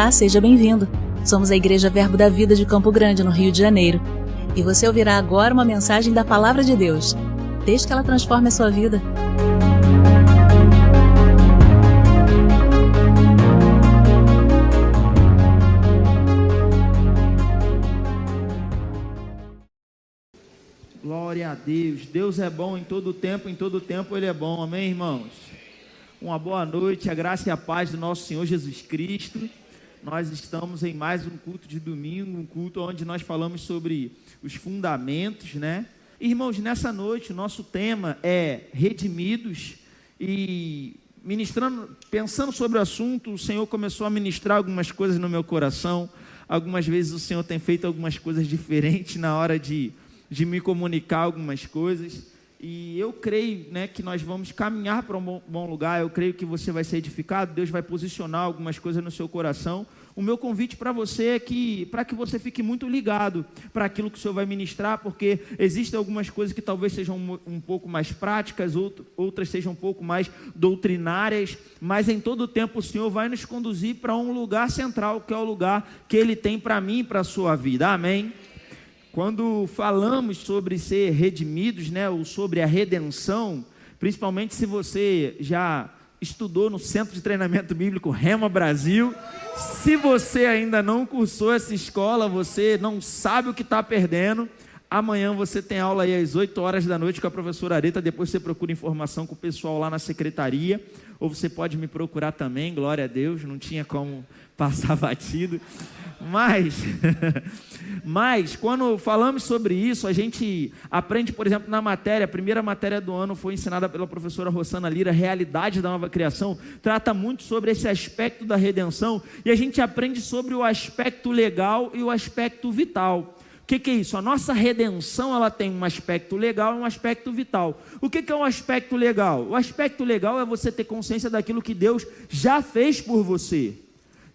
Olá, seja bem-vindo. Somos a Igreja Verbo da Vida de Campo Grande, no Rio de Janeiro. E você ouvirá agora uma mensagem da Palavra de Deus. Desde que ela transforme a sua vida. Glória a Deus. Deus é bom em todo tempo Ele é bom. Amém, irmãos? Uma boa noite, a graça e a paz do nosso Senhor Jesus Cristo. Nós estamos em mais um culto de domingo, um culto onde nós falamos sobre os fundamentos, né? Irmãos, nessa noite o nosso tema é redimidos e pensando sobre o assunto, o Senhor começou a ministrar algumas coisas no meu coração. Algumas vezes o Senhor tem feito algumas coisas diferentes na hora de me comunicar algumas coisas, e eu creio, né, que nós vamos caminhar para um bom lugar. Eu creio que você vai ser edificado, Deus vai posicionar algumas coisas no seu coração. O meu convite para você é para que você fique muito ligado para aquilo que o Senhor vai ministrar, porque existem algumas coisas que talvez sejam um pouco mais práticas, outras sejam um pouco mais doutrinárias, mas em todo tempo o Senhor vai nos conduzir para um lugar central, que é o lugar que Ele tem para mim e para a sua vida. Amém? Quando falamos sobre ser redimidos, né, ou sobre a redenção, principalmente se você já estudou no Centro de Treinamento Bíblico Rema Brasil, se você ainda não cursou essa escola, você não sabe o que está perdendo. Amanhã você tem aula aí às 8 horas da noite com a professora Areta, depois você procura informação com o pessoal lá na secretaria, ou você pode me procurar também, glória a Deus, não tinha como passar batido. Mas quando falamos sobre isso, a gente aprende, por exemplo, na matéria, a primeira matéria do ano foi ensinada pela professora Rosana Lira, Realidade da Nova Criação, trata muito sobre esse aspecto da redenção, e a gente aprende sobre o aspecto legal e o aspecto vital. O que é isso? A nossa redenção, ela tem um aspecto legal e um aspecto vital. O que é um aspecto legal? O aspecto legal é você ter consciência daquilo que Deus já fez por você.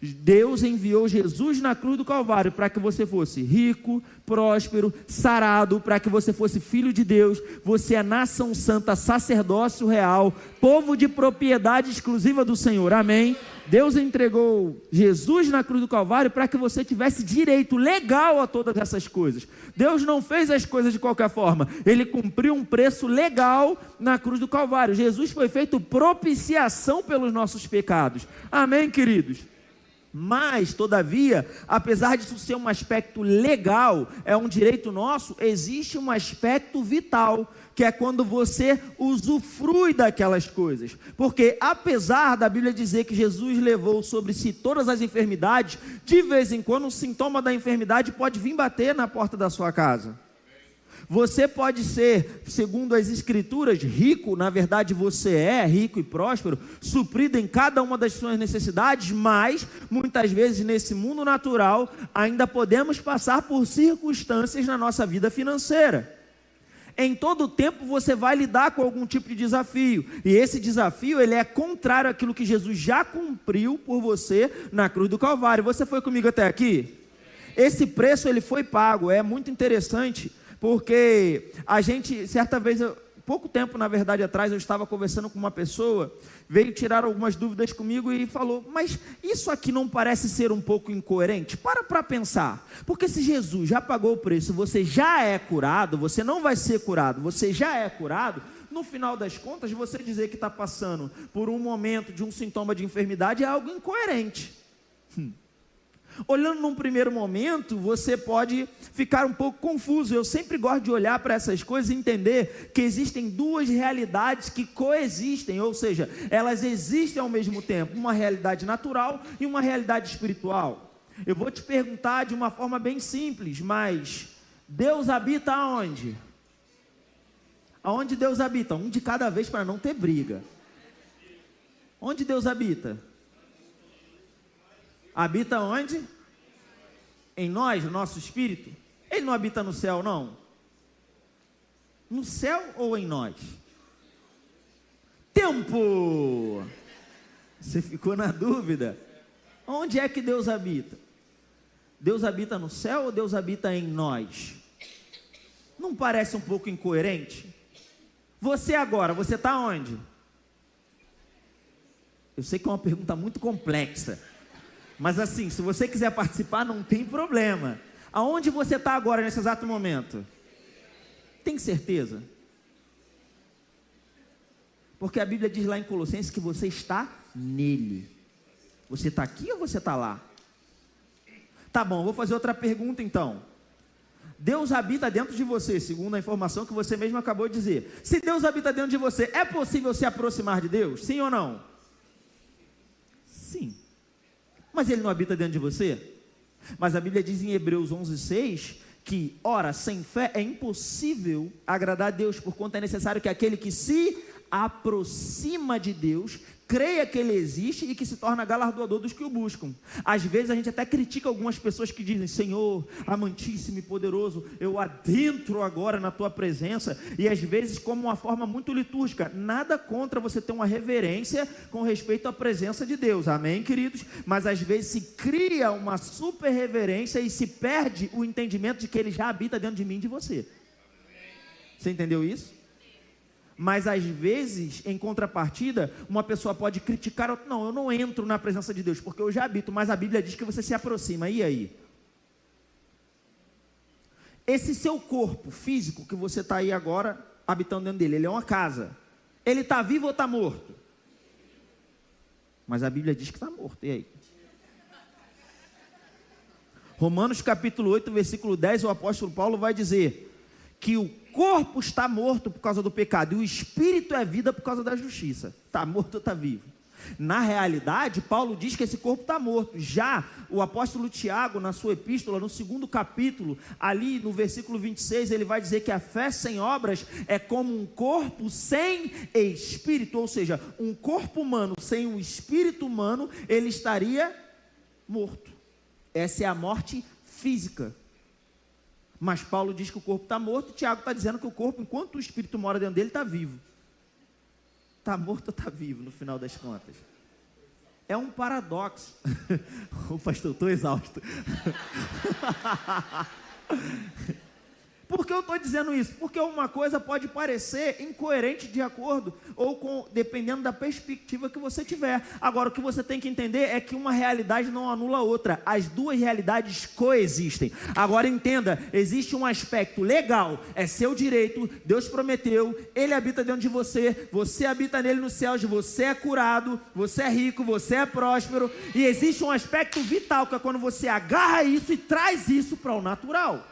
Deus enviou Jesus na cruz do Calvário para que você fosse rico, próspero, sarado, para que você fosse filho de Deus. Você é nação santa, sacerdócio real, povo de propriedade exclusiva do Senhor. Amém? Deus entregou Jesus na cruz do Calvário para que você tivesse direito legal a todas essas coisas. Deus não fez as coisas de qualquer forma. Ele cumpriu um preço legal na cruz do Calvário. Jesus foi feito propiciação pelos nossos pecados. Amém, queridos? Mas, todavia, apesar disso ser um aspecto legal, é um direito nosso, existe um aspecto vital, que é quando você usufrui daquelas coisas. Porque apesar da Bíblia dizer que Jesus levou sobre si todas as enfermidades, de vez em quando um sintoma da enfermidade pode vir bater na porta da sua casa. Você pode ser, segundo as Escrituras, rico, na verdade você é rico e próspero, suprido em cada uma das suas necessidades, mas muitas vezes nesse mundo natural ainda podemos passar por circunstâncias na nossa vida financeira. Em todo tempo você vai lidar com algum tipo de desafio, e esse desafio ele é contrário àquilo que Jesus já cumpriu por você na cruz do Calvário. Você foi comigo até aqui? Esse preço ele foi pago. É muito interessante, porque a gente, certa vez, pouco tempo na verdade atrás, eu estava conversando com uma pessoa, veio tirar algumas dúvidas comigo e falou: mas isso aqui não parece ser um pouco incoerente? Para pensar, porque se Jesus já pagou o preço, você já é curado, você não vai ser curado, você já é curado, no final das contas, você dizer que está passando por um momento de um sintoma de enfermidade é algo incoerente. Olhando num primeiro momento, você pode ficar um pouco confuso. Eu sempre gosto de olhar para essas coisas e entender que existem duas realidades que coexistem, ou seja, elas existem ao mesmo tempo, uma realidade natural e uma realidade espiritual. Eu vou te perguntar de uma forma bem simples, mas Deus habita aonde? Aonde Deus habita? Um de cada vez para não ter briga. Onde Deus habita? Habita onde? Em nós, no nosso espírito. Ele não habita no céu, não? No céu ou em nós? Tempo! Você ficou na dúvida? Onde é que Deus habita? Deus habita no céu ou Deus habita em nós? Não parece um pouco incoerente? Você agora, você está onde? Eu sei que é uma pergunta muito complexa, Mas assim, se você quiser participar, não tem problema. Aonde você está agora, nesse exato momento? Tem certeza? Porque a Bíblia diz lá em Colossenses que você está nele. Você está aqui ou você está lá? Tá bom, vou fazer outra pergunta então. Deus habita dentro de você, segundo a informação que você mesmo acabou de dizer. Se Deus habita dentro de você, é possível se aproximar de Deus? Sim ou não? Sim. Mas Ele não habita dentro de você? Mas a Bíblia diz em Hebreus 11:6 que, ora, sem fé é impossível agradar a Deus, porquanto é necessário que aquele que se aproxima de Deus creia que Ele existe e que se torna galardoador dos que o buscam. Às vezes a gente até critica algumas pessoas que dizem: Senhor, amantíssimo e poderoso, eu adentro agora na Tua presença, e às vezes como uma forma muito litúrgica. Nada contra você ter uma reverência com respeito à presença de Deus, amém, queridos? Mas às vezes se cria uma super reverência e se perde o entendimento de que Ele já habita dentro de mim e de você. Você entendeu isso? Mas às vezes, em contrapartida, uma pessoa pode criticar: não, eu não entro na presença de Deus, porque eu já habito, mas a Bíblia diz que você se aproxima, e aí? Esse seu corpo físico que você está aí agora, habitando dentro dele, ele é uma casa, ele está vivo ou está morto? Mas a Bíblia diz que está morto, e aí? Romanos capítulo 8, versículo 10, o apóstolo Paulo vai dizer que o corpo está morto por causa do pecado, e o espírito é vida por causa da justiça. Está morto ou está vivo? Na realidade, Paulo diz que esse corpo está morto. Já o apóstolo Tiago, na sua epístola, no 2º capítulo, ali no versículo 26, ele vai dizer que a fé sem obras é como um corpo sem espírito, ou seja, um corpo humano sem um espírito humano, ele estaria morto. Essa é a morte física. Mas Paulo diz que o corpo está morto, e Tiago está dizendo que o corpo, enquanto o espírito mora dentro dele, está vivo. Está morto ou está vivo, no final das contas? É um paradoxo. O pastor, estou exausto. Por que eu estou dizendo isso? Porque uma coisa pode parecer incoerente de acordo, ou dependendo da perspectiva que você tiver. Agora, o que você tem que entender é que uma realidade não anula a outra. As duas realidades coexistem. Agora entenda, existe um aspecto legal, é seu direito, Deus prometeu, Ele habita dentro de você, você habita nele nos céus, você é curado, você é rico, você é próspero, e existe um aspecto vital, que é quando você agarra isso e traz isso para o natural.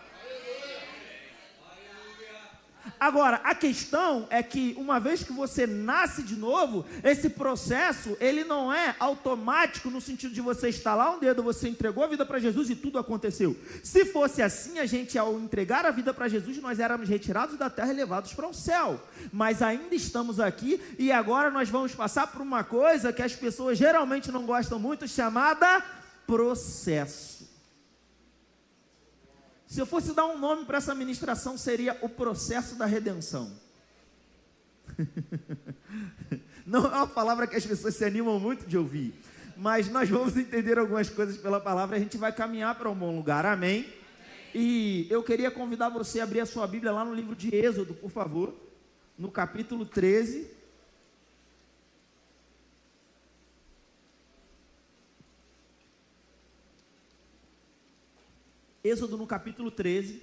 Agora, a questão é que uma vez que você nasce de novo, esse processo, ele não é automático no sentido de você estalar um dedo, você entregou a vida para Jesus e tudo aconteceu. Se fosse assim, a gente, ao entregar a vida para Jesus, nós éramos retirados da terra e levados para o céu. Mas ainda estamos aqui, e agora nós vamos passar por uma coisa que as pessoas geralmente não gostam muito, chamada processo. Se eu fosse dar um nome para essa ministração, seria o processo da redenção. Não é uma palavra que as pessoas se animam muito de ouvir, mas nós vamos entender algumas coisas pela palavra, e a gente vai caminhar para um bom lugar, amém? E eu queria convidar você a abrir a sua Bíblia lá no livro de Êxodo, por favor, no capítulo 13. Êxodo no capítulo 13,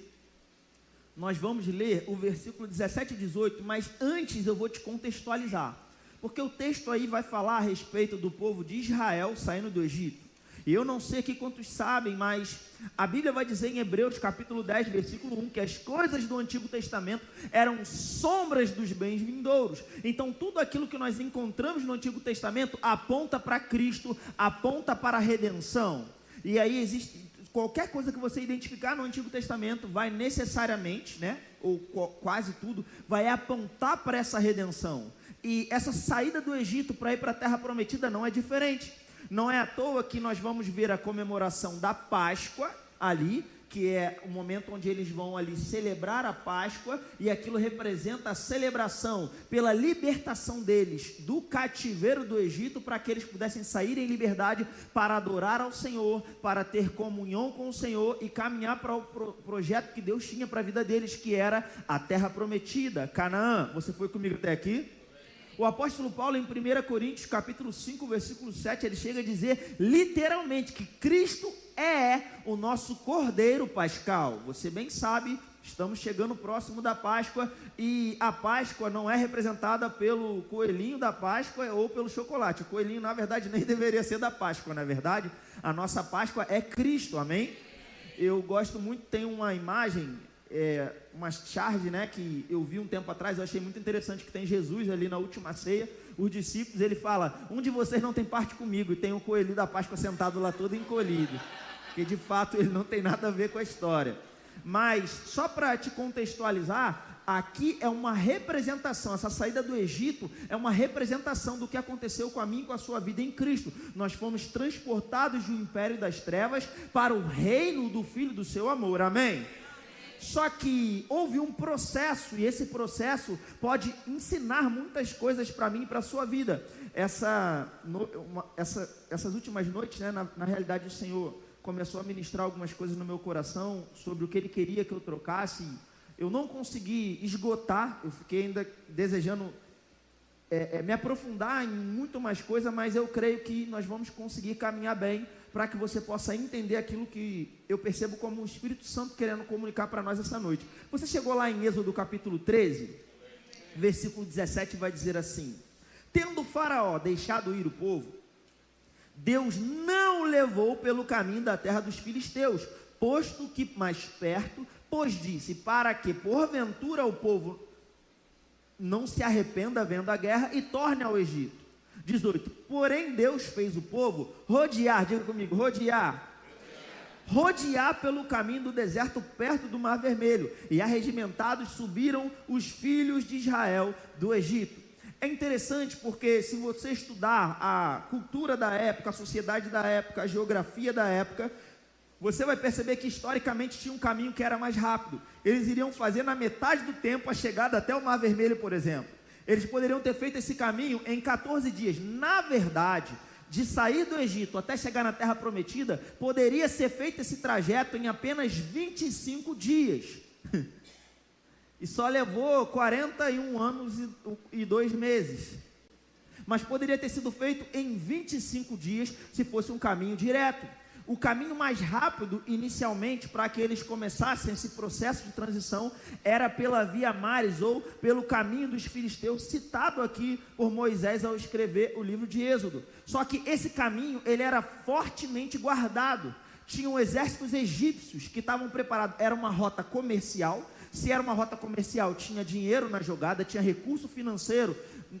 nós vamos ler o versículo 17 e 18, mas antes eu vou te contextualizar, porque o texto aí vai falar a respeito do povo de Israel saindo do Egito, e eu não sei aqui quantos sabem, mas a Bíblia vai dizer em Hebreus capítulo 10, versículo 1, que as coisas do Antigo Testamento eram sombras dos bens vindouros. Então tudo aquilo que nós encontramos no Antigo Testamento aponta para Cristo, aponta para a redenção, e aí existe... Qualquer coisa que você identificar no Antigo Testamento vai necessariamente, ou quase tudo, vai apontar para essa redenção. E essa saída do Egito para ir para a Terra Prometida não é diferente. Não é à toa que nós vamos ver a comemoração da Páscoa ali, que é o momento onde eles vão ali celebrar a Páscoa, e aquilo representa a celebração pela libertação deles do cativeiro do Egito, para que eles pudessem sair em liberdade para adorar ao Senhor, para ter comunhão com o Senhor e caminhar para o projeto que Deus tinha para a vida deles, que era a terra prometida, Canaã. Você foi comigo até aqui? O apóstolo Paulo, em 1 Coríntios, capítulo 5, versículo 7, ele chega a dizer literalmente que Cristo é o nosso Cordeiro Pascal. Você bem sabe, estamos chegando próximo da Páscoa, e a Páscoa não é representada pelo coelhinho da Páscoa ou pelo chocolate. O coelhinho, na verdade, nem deveria ser da Páscoa, na verdade. A nossa Páscoa é Cristo, amém? Eu gosto muito, tem uma imagem, uma charge, né, que eu vi um tempo atrás, eu achei muito interessante, que tem Jesus ali na última ceia, os discípulos, ele fala, um de vocês não tem parte comigo, e tem o coelho da Páscoa sentado lá todo encolhido, porque de fato ele não tem nada a ver com a história. Mas só para te contextualizar, aqui é uma representação, essa saída do Egito é uma representação do que aconteceu com a mim e com a sua vida em Cristo. Nós fomos transportados do império das trevas para o reino do Filho do seu amor, amém? Só que houve um processo, e esse processo pode ensinar muitas coisas para mim e para a sua vida. Essas últimas noites, né, na realidade o Senhor começou a ministrar algumas coisas no meu coração sobre o que Ele queria que eu trocasse. Eu não consegui esgotar, eu fiquei ainda desejando me aprofundar em muito mais coisa, mas eu creio que nós vamos conseguir caminhar bem para que você possa entender aquilo que eu percebo como o Espírito Santo querendo comunicar para nós essa noite. Você chegou lá em Êxodo capítulo 13, versículo 17, vai dizer assim: tendo Faraó deixado ir o povo, Deus não o levou pelo caminho da terra dos filisteus, posto que mais perto, pois disse, para que porventura o povo não se arrependa vendo a guerra e torne ao Egito. 18, porém Deus fez o povo rodear, diga comigo, rodear pelo caminho do deserto perto do Mar Vermelho, e arregimentados subiram os filhos de Israel do Egito. É interessante porque se você estudar a cultura da época, a sociedade da época, a geografia da época, você vai perceber que historicamente tinha um caminho que era mais rápido. Eles iriam fazer na metade do tempo a chegada até o Mar Vermelho, por exemplo. Eles poderiam ter feito esse caminho em 14 dias. Na verdade, de sair do Egito até chegar na Terra Prometida, poderia ser feito esse trajeto em apenas 25 dias. E só levou 41 anos e 2 meses. Mas poderia ter sido feito em 25 dias se fosse um caminho direto. O caminho mais rápido, inicialmente, para que eles começassem esse processo de transição, era pela via mares, ou pelo caminho dos filisteus, citado aqui por Moisés ao escrever o livro de Êxodo. Só que esse caminho, ele era fortemente guardado. Tinham exércitos egípcios que estavam preparados, era uma rota comercial. Se era uma rota comercial, tinha dinheiro na jogada, tinha recurso financeiro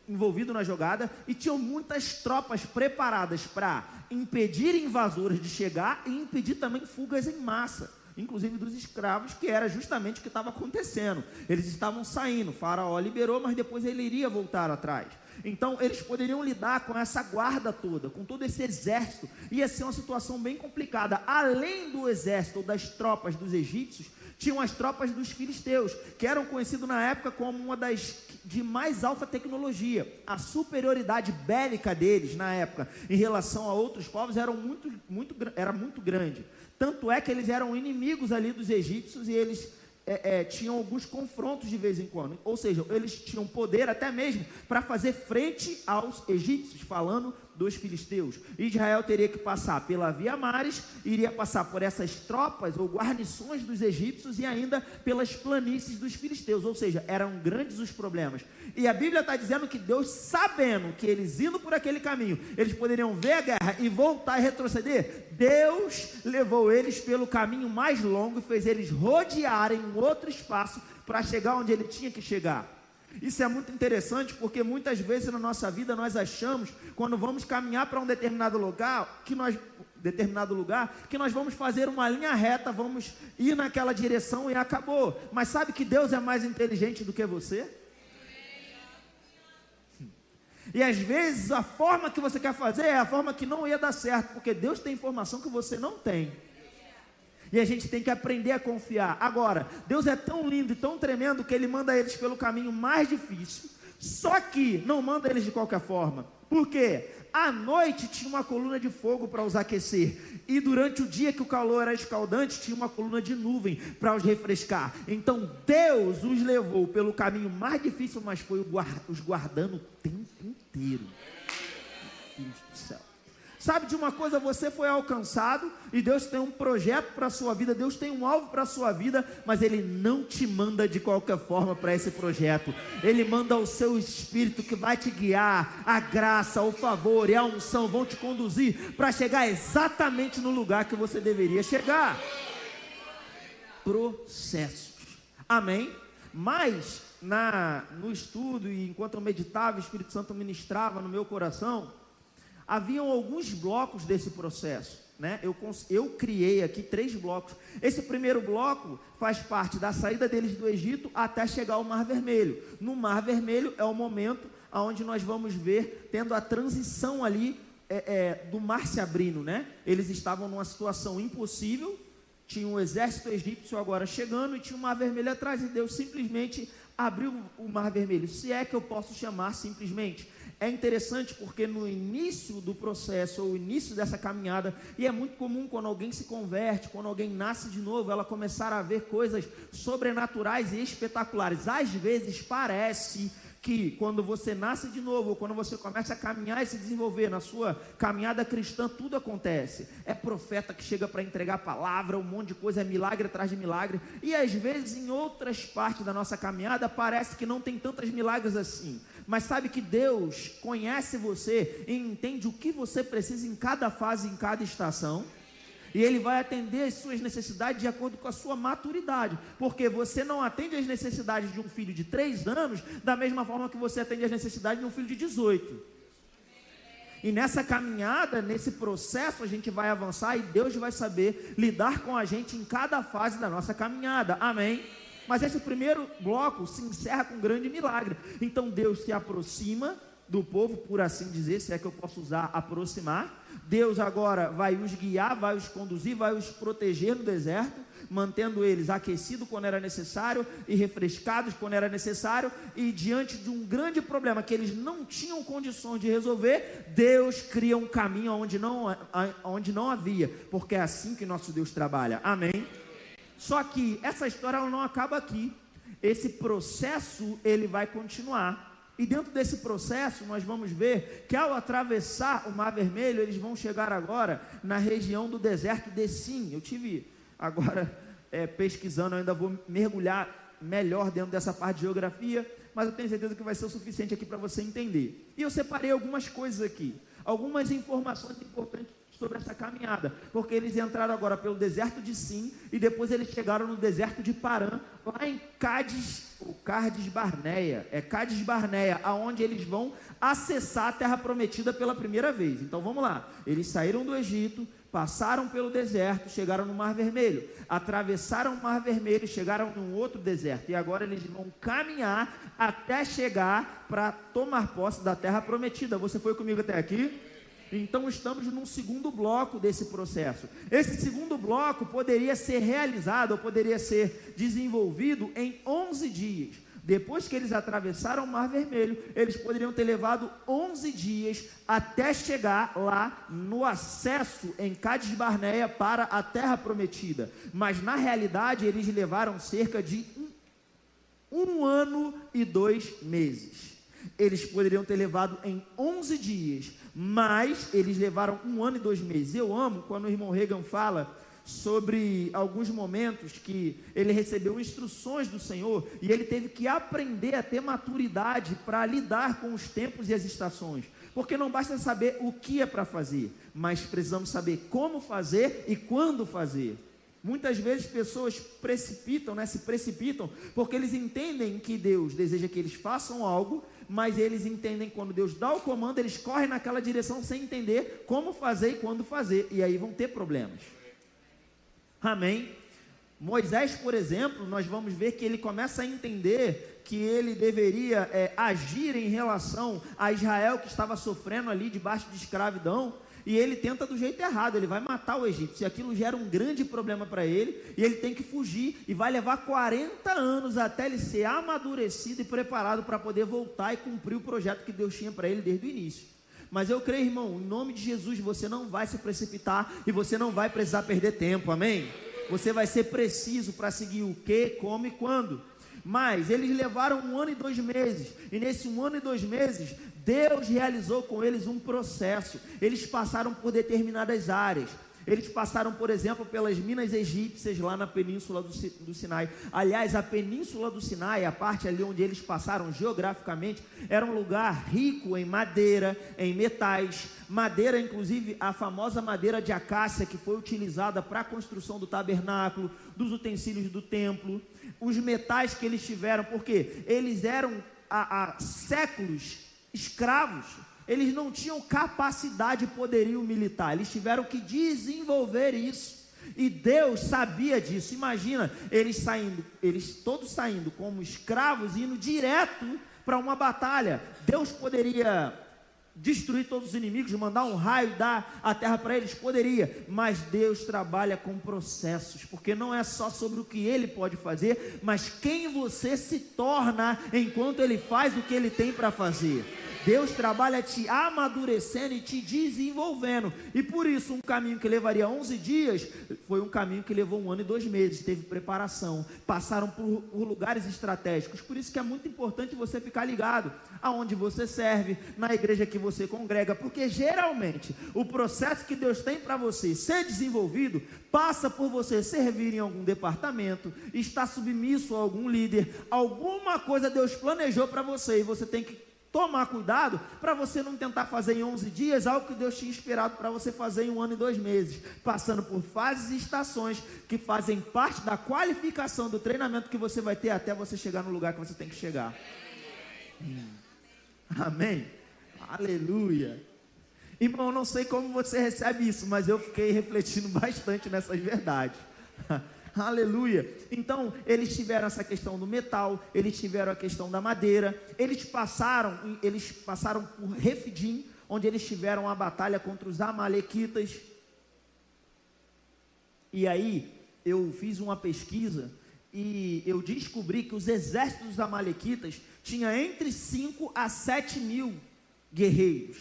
envolvido na jogada, e tinham muitas tropas preparadas para impedir invasores de chegar e impedir também fugas em massa, inclusive dos escravos, que era justamente o que estava acontecendo. Eles estavam saindo, o Faraó liberou, mas depois ele iria voltar atrás. Então eles poderiam lidar com essa guarda toda, com todo esse exército. Ia ser uma situação bem complicada. Além do exército ou das tropas dos egípcios, tinham as tropas dos filisteus, que eram conhecidos na época como uma das de mais alta tecnologia. A superioridade bélica deles na época em relação a outros povos era muito grande. Tanto é que eles eram inimigos ali dos egípcios, e eles tinham alguns confrontos de vez em quando. Ou seja, eles tinham poder até mesmo para fazer frente aos egípcios, falando dos filisteus. Israel teria que passar pela via mares, iria passar por essas tropas ou guarnições dos egípcios e ainda pelas planícies dos filisteus. Ou seja, eram grandes os problemas. E a Bíblia está dizendo que Deus, sabendo que eles indo por aquele caminho, eles poderiam ver a guerra e voltar e retroceder, Deus levou eles pelo caminho mais longo e fez eles rodearem um outro espaço para chegar onde ele tinha que chegar. Isso é muito interessante, porque muitas vezes na nossa vida nós achamos, quando vamos caminhar para um determinado lugar, que nós vamos fazer uma linha reta, vamos ir naquela direção e acabou. Mas sabe que Deus é mais inteligente do que você? E às vezes a forma que você quer fazer é a forma que não ia dar certo, porque Deus tem informação que você não tem. E a gente tem que aprender a confiar. Agora, Deus é tão lindo e tão tremendo que Ele manda eles pelo caminho mais difícil. Só que não manda eles de qualquer forma. Por quê? À noite tinha uma coluna de fogo para os aquecer, e durante o dia que o calor era escaldante, tinha uma coluna de nuvem para os refrescar. Então Deus os levou pelo caminho mais difícil, mas foi os guardando o tempo inteiro. Meu Deus do céu. Sabe de uma coisa, você foi alcançado e Deus tem um projeto para a sua vida, Deus tem um alvo para a sua vida, mas Ele não te manda de qualquer forma para esse projeto. Ele manda o seu Espírito que vai te guiar, a graça, o favor e a unção vão te conduzir para chegar exatamente no lugar que você deveria chegar. Processos. Amém? Mas no estudo e enquanto eu meditava, o Espírito Santo ministrava no meu coração, haviam alguns blocos desse processo, né? Eu criei aqui 3 blocos. Esse primeiro bloco faz parte da saída deles do Egito até chegar ao Mar Vermelho. No Mar Vermelho é o momento onde nós vamos ver, tendo a transição ali do mar se abrindo, né? Eles estavam numa situação impossível, tinha um exército egípcio agora chegando e tinha o Mar Vermelho atrás, e Deus simplesmente abriu o Mar Vermelho, se é que eu posso chamar simplesmente. É interessante porque no início do processo, ou início dessa caminhada, e é muito comum quando alguém se converte, quando alguém nasce de novo, ela começar a ver coisas sobrenaturais e espetaculares. Às vezes parece que quando você nasce de novo, ou quando você começa a caminhar e se desenvolver na sua caminhada cristã, tudo acontece. É profeta que chega para entregar a palavra, um monte de coisa, é milagre atrás de milagre. E às vezes em outras partes da nossa caminhada parece que não tem tantos milagres assim. Mas sabe que Deus conhece você e entende o que você precisa em cada fase, em cada estação. E Ele vai atender as suas necessidades de acordo com a sua maturidade. Porque você não atende as necessidades de um filho de 3 anos da mesma forma que você atende as necessidades de um filho de 18. E nessa caminhada, nesse processo, a gente vai avançar e Deus vai saber lidar com a gente em cada fase da nossa caminhada. Amém? Mas esse primeiro bloco se encerra com um grande milagre. Então Deus se aproxima do povo, por assim dizer, se é que eu posso usar aproximar. Deus agora vai os guiar, vai os conduzir, vai os proteger no deserto, mantendo eles aquecidos quando era necessário e refrescados quando era necessário. E diante de um grande problema que eles não tinham condições de resolver, Deus cria um caminho onde não havia, porque é assim que nosso Deus trabalha. Amém? Só que essa história ela não acaba aqui. Esse processo ele vai continuar. E dentro desse processo nós vamos ver que ao atravessar o Mar Vermelho, eles vão chegar agora na região do deserto de Sim. Eu tive agora pesquisando, eu ainda vou mergulhar melhor dentro dessa parte de geografia, mas eu tenho certeza que vai ser o suficiente aqui para você entender. E eu separei algumas coisas aqui, algumas informações importantes sobre essa caminhada, porque eles entraram agora pelo deserto de Sim, e depois eles chegaram no deserto de Parã, lá em Cádiz Barneia, Cádiz Barneia, aonde eles vão acessar a terra prometida pela primeira vez. Então vamos lá, eles saíram do Egito, passaram pelo deserto, chegaram no Mar Vermelho, atravessaram o Mar Vermelho, chegaram num outro deserto, e agora eles vão caminhar até chegar para tomar posse da terra prometida. Você foi comigo até aqui? Então estamos num segundo bloco desse processo. Esse segundo bloco poderia ser realizado, ou poderia ser desenvolvido em 11 dias. Depois que eles atravessaram o Mar Vermelho, eles poderiam ter levado 11 dias até chegar lá no acesso em Cádiz Barneia para a terra prometida. Mas na realidade eles levaram cerca de um ano e 2 meses. Eles poderiam ter levado em 11 dias, mas eles levaram 1 ano e 2 meses. Eu amo quando o irmão Reagan fala sobre alguns momentos que ele recebeu instruções do Senhor e ele teve que aprender a ter maturidade para lidar com os tempos e as estações, porque não basta saber o que é para fazer, mas precisamos saber como fazer e quando fazer. Muitas vezes pessoas se precipitam, porque eles entendem que Deus deseja que eles façam algo, mas eles entendem quando Deus dá o comando, eles correm naquela direção sem entender como fazer e quando fazer, e aí vão ter problemas. Amém? Moisés, por exemplo, nós vamos ver que ele começa a entender que ele deveria agir em relação a Israel, que estava sofrendo ali debaixo de escravidão, e ele tenta do jeito errado, ele vai matar o egípcio, e aquilo gera um grande problema para ele, e ele tem que fugir, e vai levar 40 anos até ele ser amadurecido e preparado para poder voltar e cumprir o projeto que Deus tinha para ele desde o início. Mas eu creio, irmão, em nome de Jesus, você não vai se precipitar e você não vai precisar perder tempo, amém? Você vai ser preciso para seguir o que, como e quando. Mas eles levaram 1 ano e 2 meses, e nesse 1 ano e 2 meses, Deus realizou com eles um processo. Eles passaram por determinadas áreas. Eles passaram, por exemplo, pelas minas egípcias lá na península do Sinai. Aliás, a península do Sinai, a parte ali onde eles passaram geograficamente, era um lugar rico em madeira, em metais. Madeira, inclusive, a famosa madeira de acácia, que foi utilizada para a construção do tabernáculo, dos utensílios do templo. Os metais que eles tiveram, porque eles eram há séculos escravos. Eles não tinham capacidade e poderio militar, eles tiveram que desenvolver isso, e Deus sabia disso. Imagina, eles todos saindo como escravos e indo direto para uma batalha. Deus poderia destruir todos os inimigos, mandar um raio, dar a terra para eles, poderia, mas Deus trabalha com processos, porque não é só sobre o que Ele pode fazer, mas quem você se torna enquanto Ele faz o que Ele tem para fazer. Deus trabalha te amadurecendo e te desenvolvendo, e por isso um caminho que levaria 11 dias, foi um caminho que levou 1 ano e 2 meses, teve preparação, passaram por lugares estratégicos. Por isso que é muito importante você ficar ligado aonde você serve, na igreja que você congrega, porque geralmente o processo que Deus tem para você ser desenvolvido, passa por você servir em algum departamento, estar submisso a algum líder, alguma coisa Deus planejou para você, e você tem que tomar cuidado para você não tentar fazer em 11 dias algo que Deus tinha esperado para você fazer em 1 ano e 2 meses, passando por fases e estações que fazem parte da qualificação do treinamento que você vai ter até você chegar no lugar que você tem que chegar. Amém? Aleluia. Irmão, eu não sei como você recebe isso, mas eu fiquei refletindo bastante nessas verdades. Aleluia. Então eles tiveram essa questão do metal, eles tiveram a questão da madeira, eles passaram por Refidim, onde eles tiveram a batalha contra os amalequitas. E aí eu fiz uma pesquisa e eu descobri que os exércitos dos amalequitas tinham entre 5 a 7 mil guerreiros,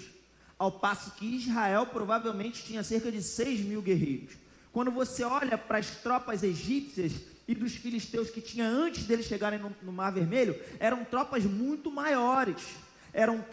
ao passo que Israel provavelmente tinha cerca de 6 mil guerreiros. Quando você olha para as tropas egípcias e dos filisteus que tinha antes deles chegarem no Mar Vermelho, eram tropas muito maiores, eram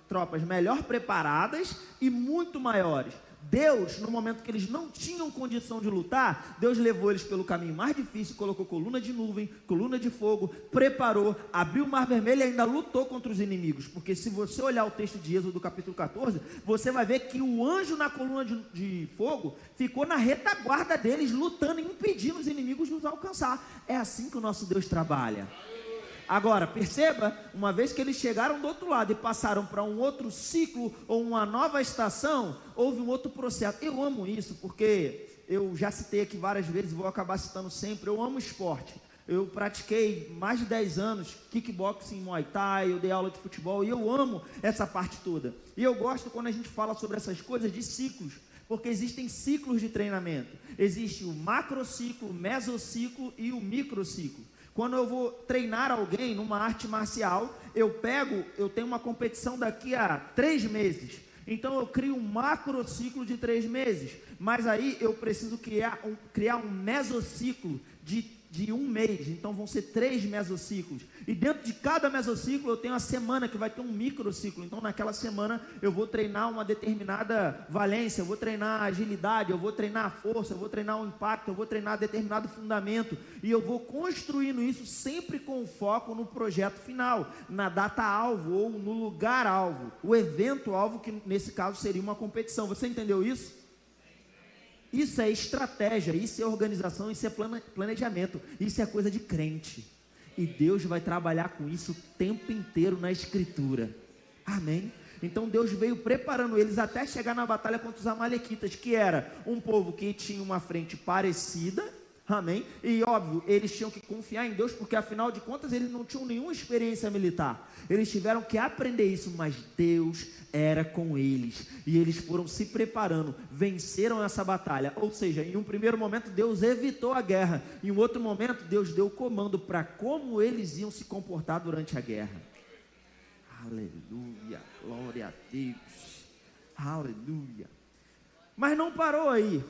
tropas melhor preparadas e muito maiores. Deus, no momento que eles não tinham condição de lutar, Deus levou eles pelo caminho mais difícil, colocou coluna de nuvem, coluna de fogo, preparou, abriu o Mar Vermelho e ainda lutou contra os inimigos. Porque se você olhar o texto de Êxodo, capítulo 14, você vai ver que o anjo na coluna de fogo ficou na retaguarda deles, lutando e impedindo os inimigos de os alcançar. É assim que o nosso Deus trabalha. Agora, perceba, uma vez que eles chegaram do outro lado e passaram para um outro ciclo ou uma nova estação, houve um outro processo. Eu amo isso, porque eu já citei aqui várias vezes, vou acabar citando sempre, eu amo esporte. Eu pratiquei mais de 10 anos kickboxing, muay thai, eu dei aula de futebol e eu amo essa parte toda. E eu gosto quando a gente fala sobre essas coisas de ciclos, porque existem ciclos de treinamento. Existe o macrociclo, o mesociclo e o microciclo. Quando eu vou treinar alguém numa arte marcial, eu tenho uma competição daqui a 3 meses. Então eu crio um macrociclo de 3 meses. Mas aí eu preciso criar um mesociclo de 1 mês. Então vão ser 3 mesociclos. E dentro de cada mesociclo eu tenho a semana que vai ter um microciclo. Então naquela semana eu vou treinar uma determinada valência, eu vou treinar agilidade, eu vou treinar a força, eu vou treinar o impacto, eu vou treinar determinado fundamento. E eu vou construindo isso sempre com foco no projeto final, na data-alvo ou no lugar-alvo, o evento-alvo, que nesse caso seria uma competição. Você entendeu isso? Isso é estratégia, isso é organização, isso é planejamento, isso é coisa de crente. E Deus vai trabalhar com isso o tempo inteiro na Escritura. Amém? Então Deus veio preparando eles até chegar na batalha contra os amalequitas, que era um povo que tinha uma frente parecida. Amém? E óbvio, eles tinham que confiar em Deus, porque afinal de contas eles não tinham nenhuma experiência militar. Eles tiveram que aprender isso, mas Deus era com eles. E eles foram se preparando, venceram essa batalha. Ou seja, em um primeiro momento Deus evitou a guerra. Em um outro momento Deus deu o comando para como eles iam se comportar durante a guerra. Aleluia, glória a Deus. Aleluia. Mas não parou aí.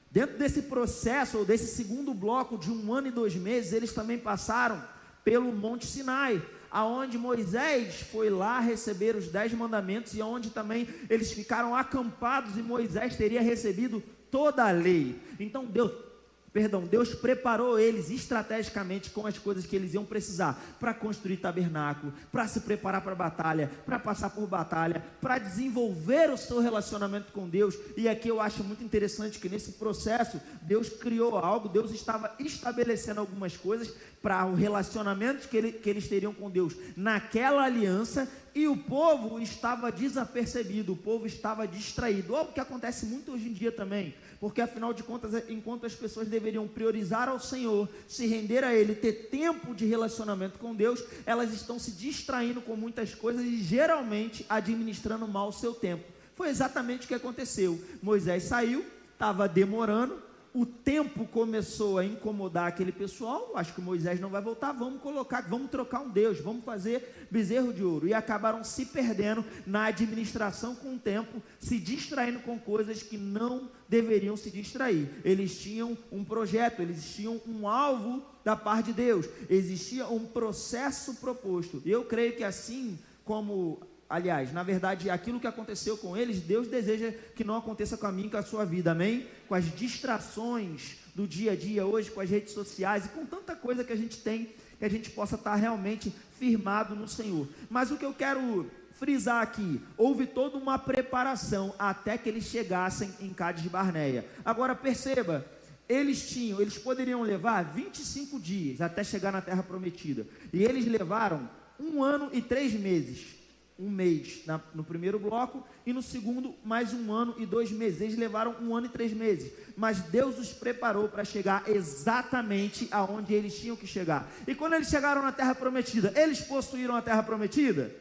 Dentro desse processo, ou desse segundo bloco de 1 ano e 2 meses, eles também passaram pelo Monte Sinai, aonde Moisés foi lá receber os 10 mandamentos, e aonde também eles ficaram acampados, e Moisés teria recebido toda a lei. Então Deus preparou eles estrategicamente com as coisas que eles iam precisar para construir tabernáculo, para se preparar para a batalha, para passar por batalha, para desenvolver o seu relacionamento com Deus. E aqui eu acho muito interessante que nesse processo Deus criou algo, Deus estava estabelecendo algumas coisas para o relacionamento que eles teriam com Deus naquela aliança, e o povo estava desapercebido, o povo estava distraído, algo que acontece muito hoje em dia também, porque afinal de contas, enquanto as pessoas deveriam priorizar ao Senhor, se render a Ele, ter tempo de relacionamento com Deus, elas estão se distraindo com muitas coisas e geralmente administrando mal o seu tempo. Foi exatamente o que aconteceu. Moisés saiu, estava demorando, o tempo começou a incomodar aquele pessoal. Acho que Moisés não vai voltar, vamos trocar um Deus, vamos fazer bezerro de ouro, e acabaram se perdendo na administração com o tempo, se distraindo com coisas que não deveriam se distrair. Eles tinham um projeto, eles tinham um alvo da parte de Deus, existia um processo proposto. Eu creio que assim como... Aliás, na verdade, aquilo que aconteceu com eles, Deus deseja que não aconteça com a mim e com a sua vida, amém? Com as distrações do dia a dia hoje, com as redes sociais e com tanta coisa que a gente tem, que a gente possa estar realmente firmado no Senhor. Mas o que eu quero frisar aqui, houve toda uma preparação até que eles chegassem em Cádiz Barneia. Agora perceba, eles poderiam levar 25 dias até chegar na Terra Prometida, e eles levaram 1 ano e 3 meses. 1 mês no primeiro bloco, e no segundo mais 1 ano e 2 meses. Eles levaram 1 ano e 3 meses, mas Deus os preparou para chegar exatamente aonde eles tinham que chegar. E quando eles chegaram na Terra Prometida, eles possuíram a Terra Prometida?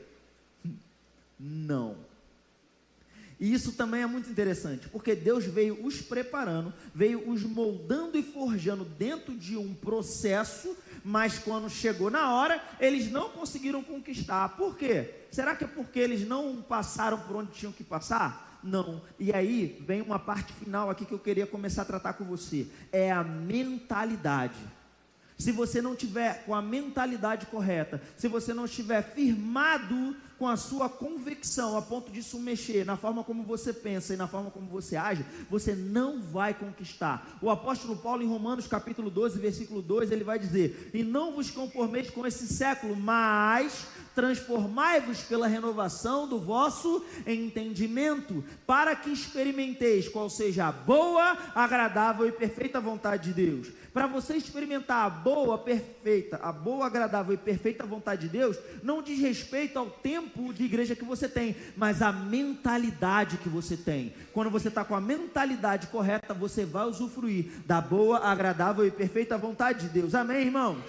Não. E isso também é muito interessante, porque Deus veio os preparando, veio os moldando e forjando dentro de um processo, mas quando chegou na hora, eles não conseguiram conquistar. Por quê? Será que é porque eles não passaram por onde tinham que passar? Não. E aí vem uma parte final aqui que eu queria começar a tratar com você, é a mentalidade. Se você não tiver com a mentalidade correta, se você não estiver firmado com a sua convicção, a ponto disso mexer na forma como você pensa e na forma como você age, você não vai conquistar. O apóstolo Paulo, em Romanos capítulo 12, versículo 2, ele vai dizer: e não vos conformeis com esse século, mas transformai-vos pela renovação do vosso entendimento, para que experimenteis qual seja a boa, agradável e perfeita vontade de Deus. Para você experimentar a boa, agradável e perfeita vontade de Deus, não diz respeito ao tempo de igreja que você tem, mas a mentalidade que você tem. Quando você está com a mentalidade correta, você vai usufruir da boa, agradável e perfeita vontade de Deus. Amém, irmão?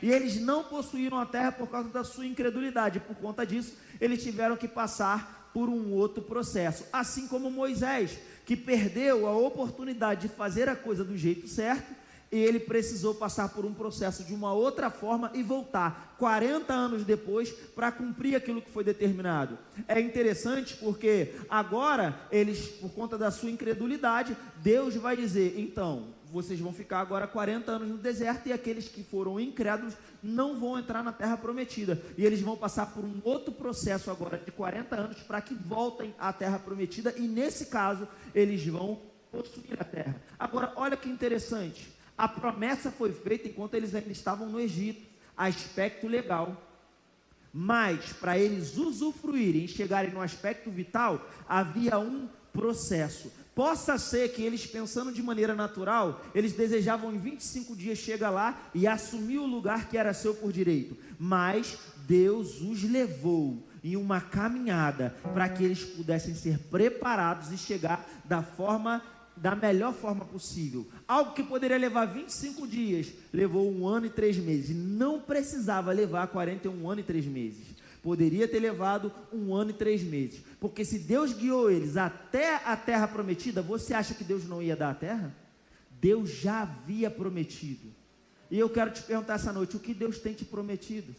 E eles não possuíram a terra por causa da sua incredulidade. Por conta disso, eles tiveram que passar por um outro processo. Assim como Moisés, que perdeu a oportunidade de fazer a coisa do jeito certo, ele precisou passar por um processo de uma outra forma e voltar 40 anos depois para cumprir aquilo que foi determinado. É interessante porque agora eles, por conta da sua incredulidade, Deus vai dizer: então, vocês vão ficar agora 40 anos no deserto, e aqueles que foram incrédulos não vão entrar na terra prometida, e eles vão passar por um outro processo agora de 40 anos para que voltem à terra prometida, e nesse caso eles vão possuir a terra. Agora olha que interessante, a promessa foi feita enquanto eles ainda estavam no Egito, aspecto legal, mas para eles usufruírem e chegarem no aspecto vital, havia um processo. Possa ser que eles, pensando de maneira natural, eles desejavam em 25 dias chegar lá e assumir o lugar que era seu por direito, mas Deus os levou em uma caminhada para que eles pudessem ser preparados e chegar da melhor forma possível. Algo que poderia levar 25 dias, levou 1 ano e 3 meses. Não precisava levar 41 anos e 3 meses. Poderia ter levado 1 ano e 3 meses. Porque se Deus guiou eles até a terra prometida, você acha que Deus não ia dar a terra? Deus já havia prometido. E eu quero te perguntar essa noite, o que Deus tem te prometido?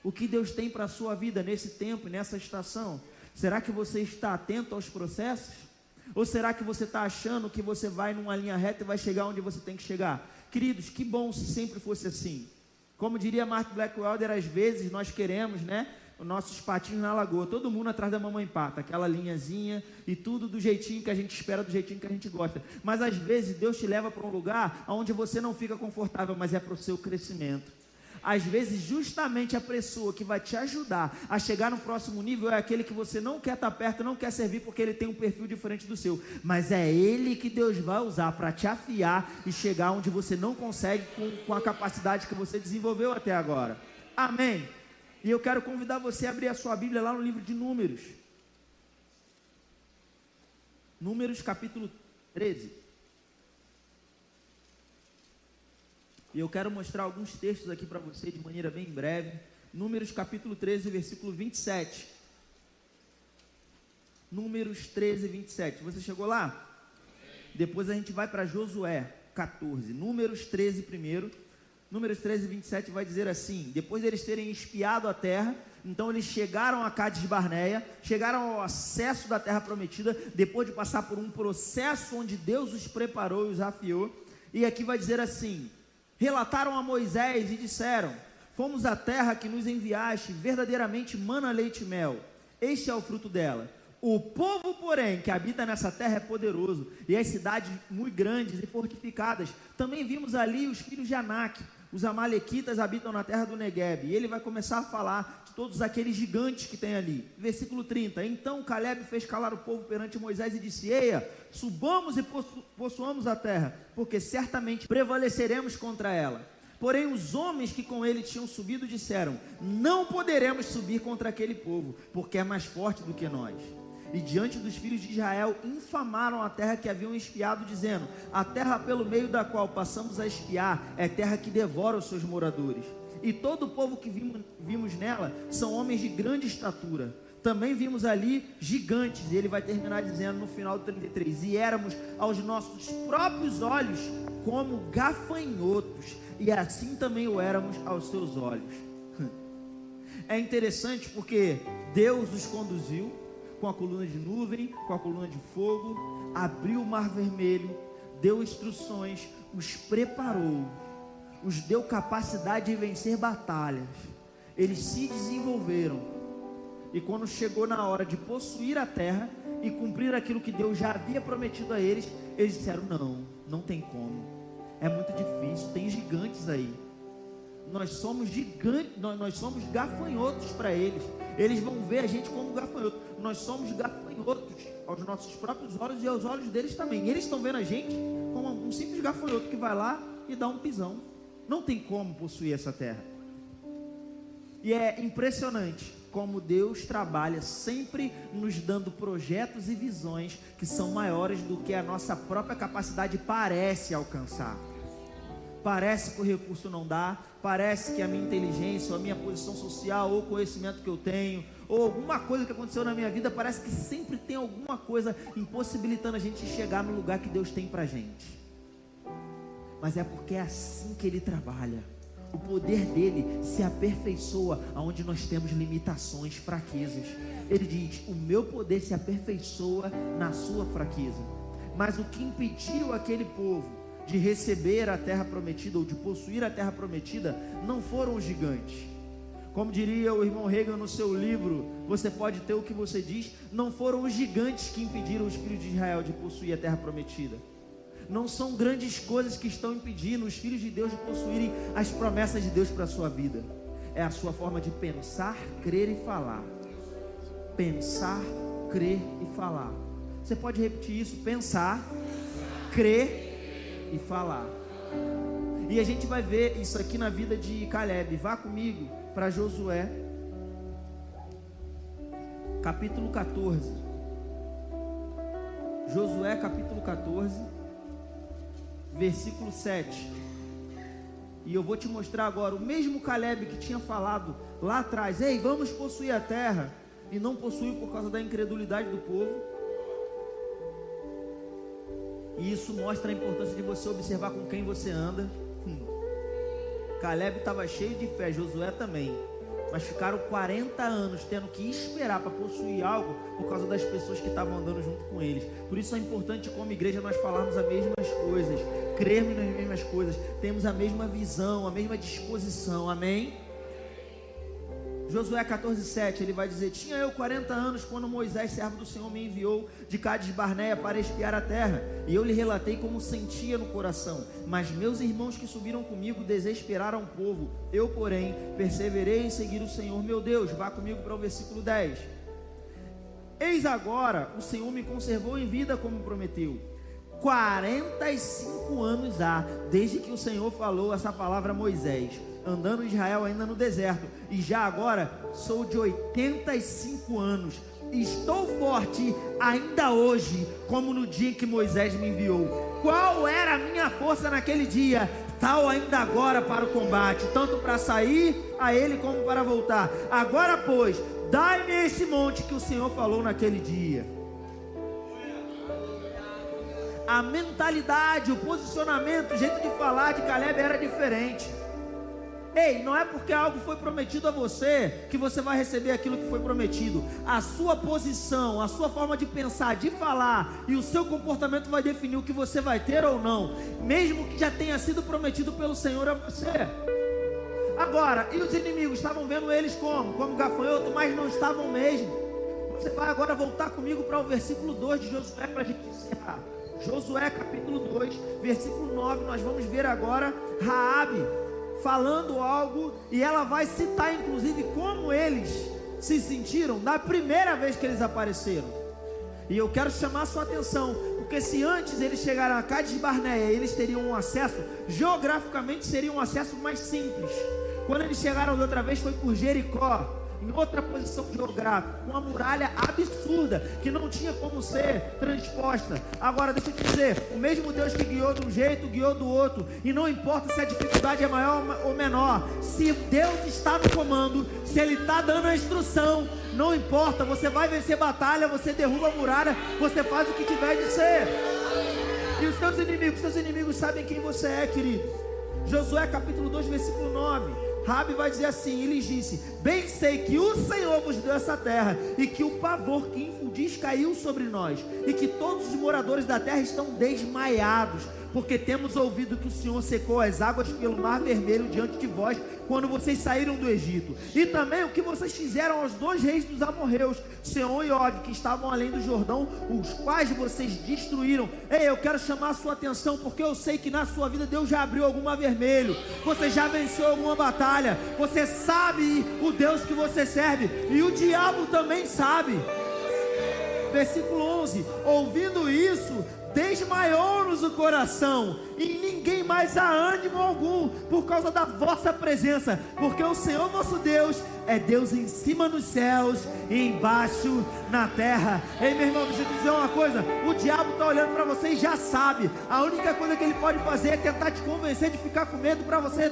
O que Deus tem para a sua vida nesse tempo e nessa estação? Será que você está atento aos processos? Ou será que você está achando que você vai numa linha reta e vai chegar onde você tem que chegar? Queridos, que bom se sempre fosse assim. Como diria Mark Blackwelder, às vezes nós queremos, os nossos patinhos na lagoa, todo mundo atrás da mamãe pata, aquela linhazinha e tudo do jeitinho que a gente espera, do jeitinho que a gente gosta. Mas às vezes Deus te leva para um lugar onde você não fica confortável, mas é para o seu crescimento. Às vezes justamente a pessoa que vai te ajudar a chegar no próximo nível é aquele que você não quer estar perto, não quer servir porque ele tem um perfil diferente do seu, mas é ele que Deus vai usar para te afiar e chegar onde você não consegue com a capacidade que você desenvolveu até agora. Amém? E eu quero convidar você a abrir a sua Bíblia lá no livro de Números. Números capítulo 13. E eu quero mostrar alguns textos aqui para você de maneira bem breve. Números capítulo 13, versículo 27. Números 13, 27. Você chegou lá? Depois a gente vai para Josué 14. Números 13 primeiro. Números 13, 27 vai dizer assim: depois deles terem espiado a terra, então eles chegaram a Cádiz Barneia, chegaram ao acesso da terra prometida, depois de passar por um processo onde Deus os preparou e os afiou. E aqui vai dizer assim: relataram a Moisés e disseram: fomos à terra que nos enviaste, verdadeiramente mana leite e mel, este é o fruto dela. O povo, porém, que habita nessa terra é poderoso, e as cidades muito grandes e fortificadas. Também vimos ali os filhos de Anak, os amalequitas habitam na terra do Negueb. E ele vai começar a falar de todos aqueles gigantes que tem ali. Versículo 30, então Caleb fez calar o povo perante Moisés e disse: eia, subamos e possuamos a terra, porque certamente prevaleceremos contra ela. Porém os homens que com ele tinham subido disseram: não poderemos subir contra aquele povo, porque é mais forte do que nós. E diante dos filhos de Israel infamaram a terra que haviam espiado, dizendo: a terra pelo meio da qual passamos a espiar é terra que devora os seus moradores. E todo o povo que vimos nela são homens de grande estatura. Também vimos ali gigantes. E ele vai terminar dizendo no final do 33: e éramos aos nossos próprios olhos como gafanhotos, e assim também o éramos aos seus olhos. É interessante porque Deus os conduziu com a coluna de nuvem, com a coluna de fogo, abriu o mar vermelho, deu instruções, os preparou, os deu capacidade de vencer batalhas. Eles se desenvolveram, e quando chegou na hora de possuir a terra e cumprir aquilo que Deus já havia prometido a eles, eles disseram: não tem como, é muito difícil, tem gigantes aí. Nós somos gigantes, nós somos gafanhotos para eles. Eles vão ver a gente como gafanhoto. Nós somos gafanhotos aos nossos próprios olhos e aos olhos deles também. Eles estão vendo a gente como um simples gafanhoto que vai lá e dá um pisão. Não tem como possuir essa terra. E é impressionante como Deus trabalha sempre nos dando projetos e visões que são maiores do que a nossa própria capacidade parece alcançar. Parece que o recurso não dá, parece que a minha inteligência, ou a minha posição social, ou o conhecimento que eu tenho, ou alguma coisa que aconteceu na minha vida, parece que sempre tem alguma coisa impossibilitando a gente chegar no lugar que Deus tem pra gente. Mas é porque é assim que Ele trabalha. O poder dele se aperfeiçoa aonde nós temos limitações, fraquezas. Ele diz: o meu poder se aperfeiçoa na sua fraqueza. Mas o que impediu aquele povo de receber a terra prometida, ou de possuir a terra prometida, não foram os gigantes. Como diria o irmão Reagan no seu livro Você Pode Ter o que Você Diz, não foram os gigantes que impediram os filhos de Israel de possuir a terra prometida. Não são grandes coisas que estão impedindo os filhos de Deus de possuírem as promessas de Deus para a sua vida. É a sua forma de pensar, crer e falar. Pensar, crer e falar. Você pode repetir isso: pensar, crer e falar. E a gente vai ver isso aqui na vida de Caleb. Vá comigo para Josué capítulo 14. Josué capítulo 14, versículo 7. E eu vou te mostrar agora o mesmo Caleb que tinha falado lá atrás: ei, vamos possuir a terra, e não possuiu por causa da incredulidade do povo. E isso mostra a importância de você observar com quem você anda. Caleb estava cheio de fé, Josué também. mas ficaram 40 anos tendo que esperar para possuir algo por causa das pessoas que estavam andando junto com eles. Por isso é importante, como igreja, nós falarmos as mesmas coisas, crermos nas mesmas coisas, temos a mesma visão, a mesma disposição, amém? Josué 14:7, ele vai dizer: tinha eu 40 anos quando Moisés, servo do Senhor, me enviou de Cádiz Barneia para espiar a terra, e eu lhe relatei como sentia no coração, mas meus irmãos que subiram comigo desesperaram o povo, eu porém perseverei em seguir o Senhor meu Deus. Vá comigo para o versículo 10. Eis agora o Senhor me conservou em vida como prometeu. 45 anos há desde que o Senhor falou essa palavra a Moisés, andando Israel ainda no deserto, e já agora sou de 85 anos, estou forte ainda hoje, como no dia em que Moisés me enviou. Qual era a minha força naquele dia? Tal ainda agora para o combate, tanto para sair a ele como para voltar. Agora, pois, dai-me esse monte que o Senhor falou naquele dia. A mentalidade, o posicionamento, o jeito de falar de Caleb era diferente. Ei, não é porque algo foi prometido a você que você vai receber aquilo que foi prometido. A sua posição, a sua forma de pensar, de falar e o seu comportamento vai definir o que você vai ter ou não, mesmo que já tenha sido prometido pelo Senhor a você. Agora, e os inimigos estavam vendo eles como gafanhoto, mas não estavam mesmo. Você vai agora voltar comigo para o versículo 2 de Josué para a gente encerrar. Josué capítulo 2, versículo 9, nós vamos ver agora Raabe falando algo, e ela vai citar inclusive como eles se sentiram da primeira vez que eles apareceram. E eu quero chamar a sua atenção, porque se antes eles chegaram a Cádiz Barneia, eles teriam um acesso, geograficamente seria um acesso mais simples. Quando eles chegaram da outra vez foi por Jericó, em outra posição geográfica, uma muralha absurda, que não tinha como ser transposta. Agora deixa eu te dizer, o mesmo Deus que guiou de um jeito, guiou do outro, e não importa se a dificuldade é maior ou menor, se Deus está no comando, se Ele está dando a instrução, não importa, você vai vencer batalha, você derruba a muralha, você faz o que tiver de ser. E os seus inimigos sabem quem você é, querido. Josué capítulo 2, versículo 9, Raabe vai dizer assim, e lhes disse: bem sei que o Senhor vos deu essa terra, e que o pavor que infundis caiu sobre nós, e que todos os moradores da terra estão desmaiados, porque temos ouvido que o Senhor secou as águas pelo mar vermelho diante de vós, quando vocês saíram do Egito, e também o que vocês fizeram aos 2 reis dos amorreus, Sehon e Og, que estavam além do Jordão, os quais vocês destruíram. Ei, eu quero chamar a sua atenção, porque eu sei que na sua vida Deus já abriu algum mar vermelho, você já venceu alguma batalha, você sabe o Deus que você serve, e o diabo também sabe. Versículo 11, ouvindo isso, desmaiou-nos o coração, e ninguém mais há ânimo algum, por causa da vossa presença, porque o Senhor nosso Deus é Deus em cima nos céus e embaixo na terra. Ei, meu irmão, deixa eu te dizer uma coisa, o diabo está olhando para você e já sabe, a única coisa que ele pode fazer é tentar te convencer de ficar com medo para você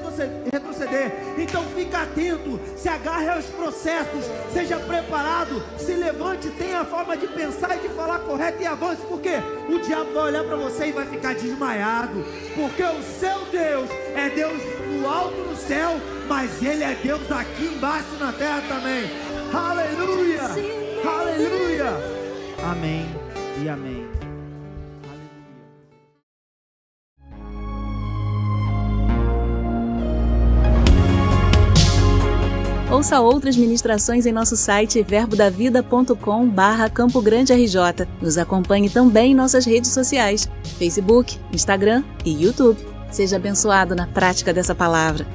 retroceder. Então fica atento, se agarre aos processos, seja preparado, se levante, tenha a forma de pensar e de falar correto e avance, porque o diabo vai olhar para você e vai ficar desmaiado, porque o seu Deus é Deus no alto no céu, mas Ele é Deus aqui embaixo na terra também. Aleluia, aleluia, amém e amém. Ouça outras ministrações em nosso site verbodavida.com/Campo Grande RJ. Nos acompanhe também em nossas redes sociais, Facebook, Instagram e YouTube. Seja abençoado na prática dessa palavra.